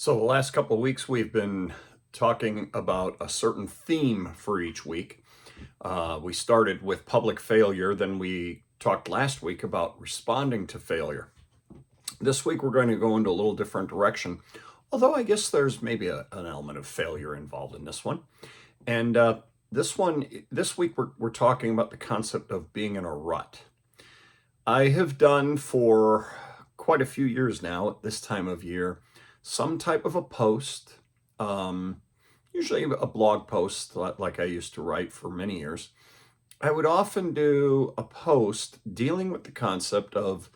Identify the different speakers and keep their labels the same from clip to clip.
Speaker 1: So the last couple of weeks, we've been talking about a certain theme for each week. We started with public failure, then we talked last week about responding to failure. This week, we're going to go into a little different direction, although I guess there's maybe an element of failure involved in this one. And this week, we're talking about the concept of being in a rut. I have done for quite a few years now at this time of year some type of a post, um, usually a blog post like I used to write for many years. I would often do a post dealing with the concept of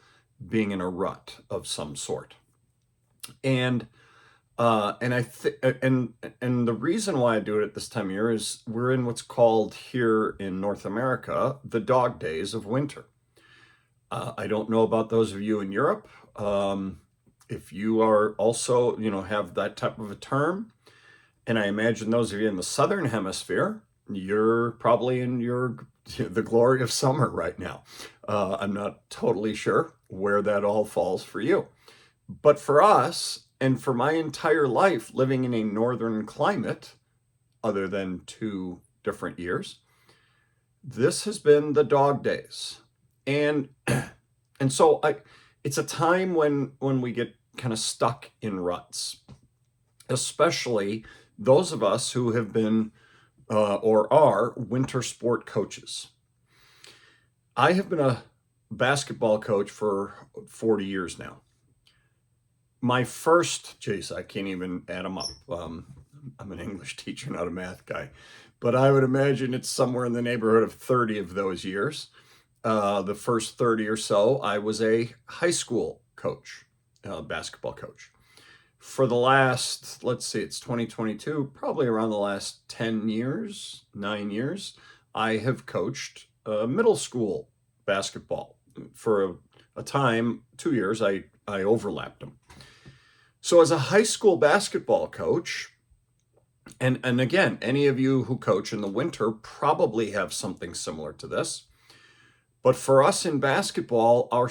Speaker 1: being in a rut of some sort. And and I th- and the reason why I do it at this time of year is we're in what's called here in North America the dog days of winter. I don't know about those of you in Europe. If you are also, have that type of a term, and I imagine those of you in the Southern Hemisphere, you're probably in the glory of summer right now. I'm not totally sure where that all falls for you. But for us, and for my entire life living in a northern climate, other than 2 different years, this has been the dog days. And and so it's a time when we get kind of stuck in ruts, especially those of us who have been or are winter sport coaches. I have been a basketball coach for 40 years now. My first, geez, I can't even add them up. I'm an English teacher, not a math guy, but I would imagine it's somewhere in the neighborhood of 30 of those years. The first 30 or so, I was a high school coach, basketball coach. For the last, let's see, it's 2022, probably around the last 10 years, 9 years, I have coached middle school basketball. For a time, 2 years, I overlapped them. So as a high school basketball coach, and again, any of you who coach in the winter probably have something similar to this. But for us in basketball, our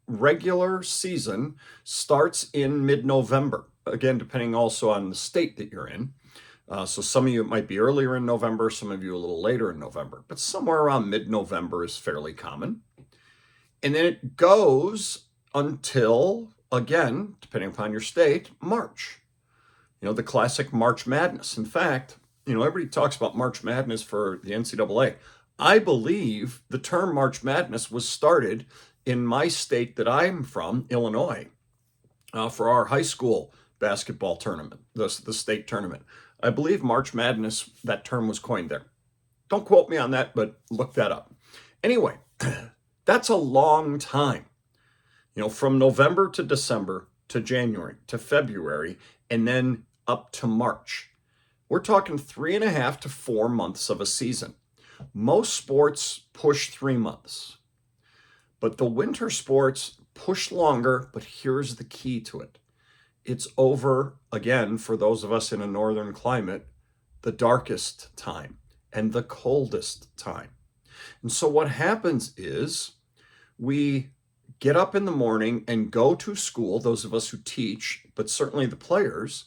Speaker 1: regular season starts in mid-November. Again, depending also on the state that you're in. So some of you, it might be earlier in November, some of you a little later in November, but somewhere around mid-November is fairly common. And then it goes until, again, depending upon your state, March. The classic March Madness. In fact, everybody talks about March Madness for the NCAA. I believe the term March Madness was started in my state that I'm from, Illinois, for our high school basketball tournament, the state tournament. I believe March Madness, that term was coined there. Don't quote me on that, but look that up. Anyway, that's a long time. From November to December to January to February, and then up to March. We're talking 3.5 to 4 months of a season. Most sports push 3 months, but the winter sports push longer. But here's the key to it. It's over, again, for those of us in a northern climate, the darkest time and the coldest time. And so what happens is we get up in the morning and go to school, those of us who teach, but certainly the players,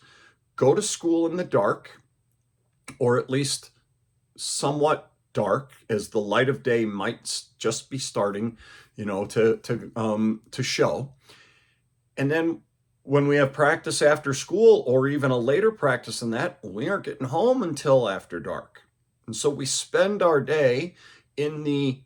Speaker 1: go to school in the dark, or at least somewhat dark, as the light of day might just be starting, to show. And then when we have practice after school, or even a later practice than that, we aren't getting home until after dark. And so we spend our day in the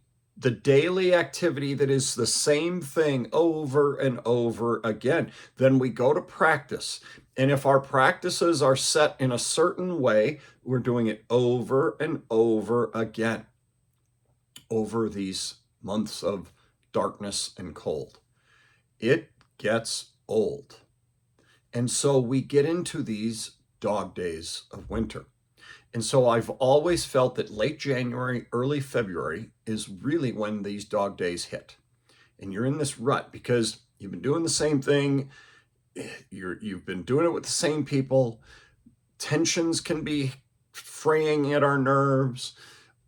Speaker 1: daily activity that is the same thing over and over again. Then we go to practice. And if our practices are set in a certain way, we're doing it over and over again over these months of darkness and cold. It gets old. And so we get into these dog days of winter. And so I've always felt that late January, early February is really when these dog days hit. And you're in this rut because you've been doing the same thing. You've been doing it with the same people. Tensions can be fraying at our nerves.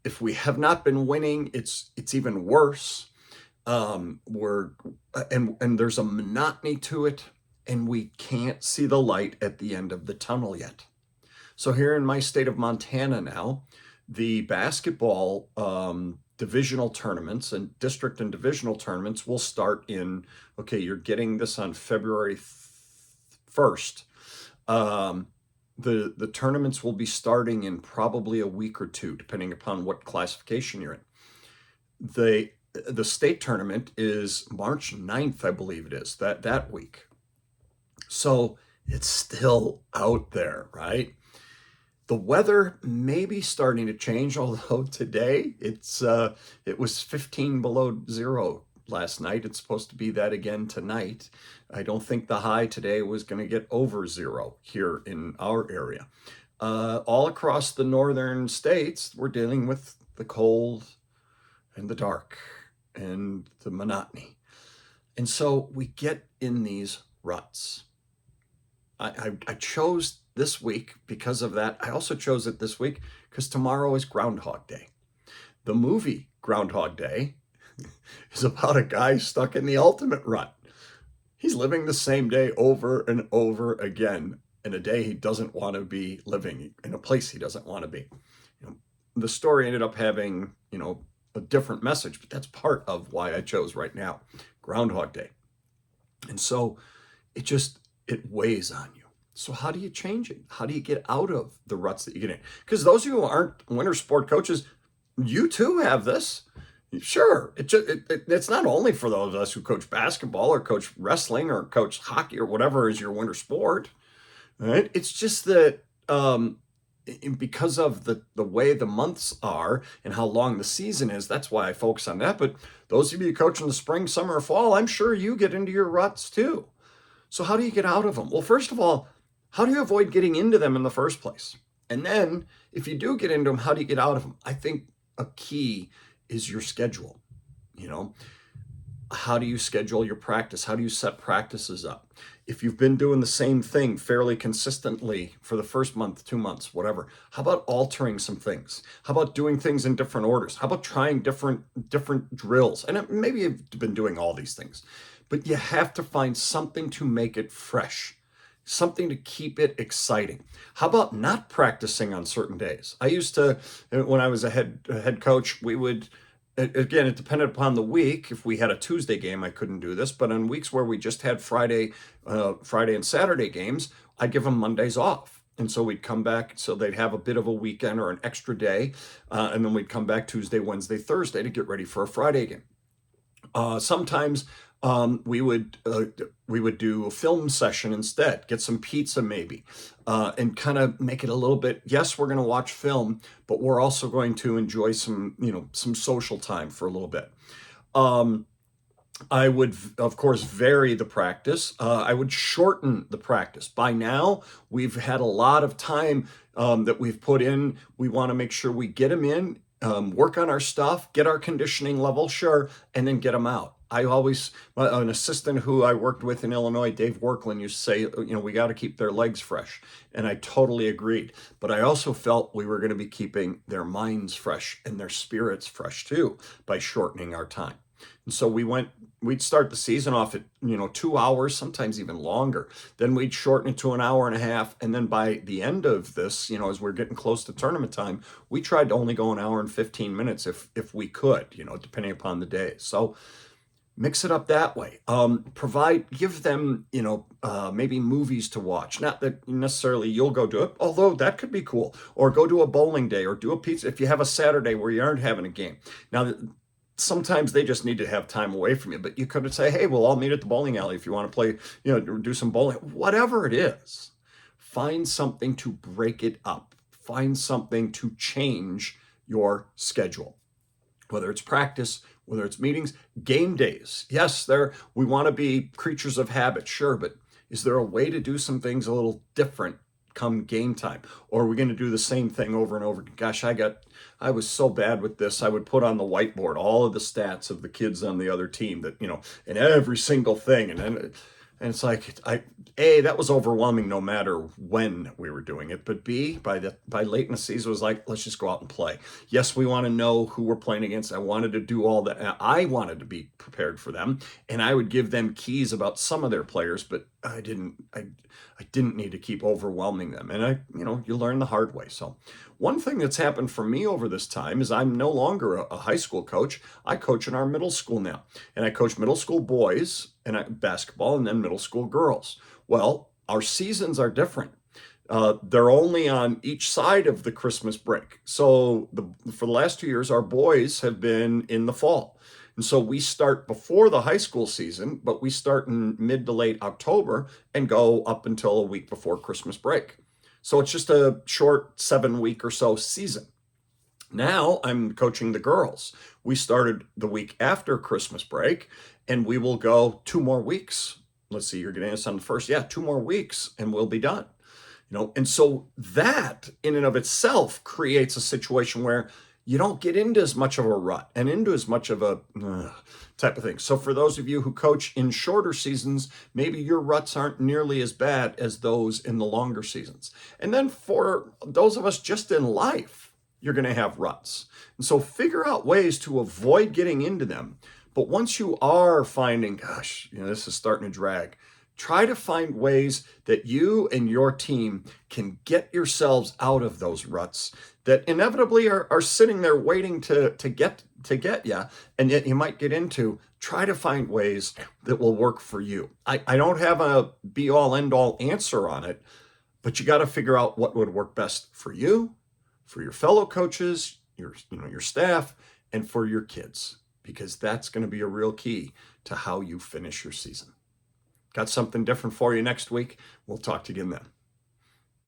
Speaker 1: If we have not been winning, it's even worse. And there's a monotony to it. and we can't see the light at the end of the tunnel yet. So here in my state of Montana now, the basketball divisional tournaments and district and divisional tournaments will start in, okay, you're getting this on February 1st. The tournaments will be starting in probably a week or two, depending upon what classification you're in. The state tournament is March 9th, I believe it is, that week. So it's still out there, right? The weather may be starting to change, although today it was 15 below zero last night. It's supposed to be that again tonight. I don't think the high today was going to get over zero here in our area. All across the northern states, we're dealing with the cold and the dark and the monotony. And so we get in these ruts. I chose this week because of that. I also chose it this week because tomorrow is Groundhog Day. The movie Groundhog Day is about a guy stuck in the ultimate rut. He's living the same day over and over again in a day he doesn't want to be living, in a place he doesn't want to be. The story ended up having, a different message, but that's part of why I chose right now, Groundhog Day. And so it weighs on you. So how do you change it? How do you get out of the ruts that you get in? Because those of you who aren't winter sport coaches, you too have this. Sure, it's not only for those of us who coach basketball or coach wrestling or coach hockey or whatever is your winter sport, right? It's just that because of the way the months are and how long the season is, that's why I focus on that. But those of you who coach in the spring, summer, or fall, I'm sure you get into your ruts too. So how do you get out of them? Well, first of all, how do you avoid getting into them in the first place? And then if you do get into them, how do you get out of them? I think a key is your schedule. How do you schedule your practice? How do you set practices up? If you've been doing the same thing fairly consistently for the first month, 2 months, whatever, how about altering some things? How about doing things in different orders? How about trying different drills? And maybe you've been doing all these things, but you have to find something to make it fresh, something to keep it exciting. How about not practicing on certain days? I used to, when I was a head coach, we would, again, it depended upon the week. If we had a Tuesday game, I couldn't do this, but on weeks where we just had Friday and Saturday games, I'd give them Mondays off. And so we'd come back, so they'd have a bit of a weekend or an extra day, and then we'd come back Tuesday, Wednesday, Thursday to get ready for a Friday game. Sometimes we would do a film session instead, get some pizza maybe, and kind of make it a little bit, yes, we're going to watch film, but we're also going to enjoy some social time for a little bit. I would, of course, vary the practice. I would shorten the practice. By now, we've had a lot of time that we've put in. We want to make sure we get them in, work on our stuff, get our conditioning level, sure, and then get them out. An assistant who I worked with in Illinois, Dave Workland, used to say, we got to keep their legs fresh. And I totally agreed. But I also felt we were going to be keeping their minds fresh and their spirits fresh too by shortening our time. And so we'd start the season off at, 2 hours, sometimes even longer. Then we'd shorten it to an hour and a half. And then by the end of this, as we're getting close to tournament time, we tried to only go an hour and 15 minutes if we could, depending upon the day. So mix it up that way. Give them, maybe movies to watch. Not that necessarily you'll go do it, although that could be cool. Or go to a bowling day or do a pizza if you have a Saturday where you aren't having a game. Now, sometimes they just need to have time away from you, but you could say, hey, we'll all meet at the bowling alley if you want to play, do some bowling, whatever it is. Find something to break it up. Find something to change your schedule, whether it's practice, whether it's meetings, game days. Yes, we want to be creatures of habit, sure, but is there a way to do some things a little different come game time? Or are we going to do the same thing over and over? Gosh, I was so bad with this. I would put on the whiteboard all of the stats of the kids on the other team that, and every single thing. And then And it's like, A, that was overwhelming no matter when we were doing it. But B, by late in the season, it was like, let's just go out and play. Yes, we want to know who we're playing against. I wanted to do all that. I wanted to be prepared for them. And I would give them keys about some of their players, but I didn't need to keep overwhelming them. And you learn the hard way. So one thing that's happened for me over this time is I'm no longer a high school coach. I coach in our middle school now. And I coach middle school boys and basketball and then middle school girls. Well, our seasons are different. They're only on each side of the Christmas break. So for the last 2 years, our boys have been in the fall. And so we start before the high school season, but we start in mid to late October and go up until a week before Christmas break. So it's just a short 7-week or so season. Now I'm coaching the girls. We started the week after Christmas break, and we will go 2 more weeks. Let's see, you're getting us on the first. Yeah, 2 more weeks, and we'll be done. And so that in and of itself creates a situation where you don't get into as much of a rut and into as much of a type of thing. So for those of you who coach in shorter seasons, maybe your ruts aren't nearly as bad as those in the longer seasons. And then for those of us just in life, you're going to have ruts. And so figure out ways to avoid getting into them. But once you are finding, gosh, this is starting to drag, try to find ways that you and your team can get yourselves out of those ruts that inevitably are sitting there waiting to get you, and yet you might get into. Try to find ways that will work for you. I don't have a be-all, end-all answer on it, but you got to figure out what would work best for you, for your fellow coaches, your staff, and for your kids, because that's going to be a real key to how you finish your season. Got something different for you next week. We'll talk to you again then.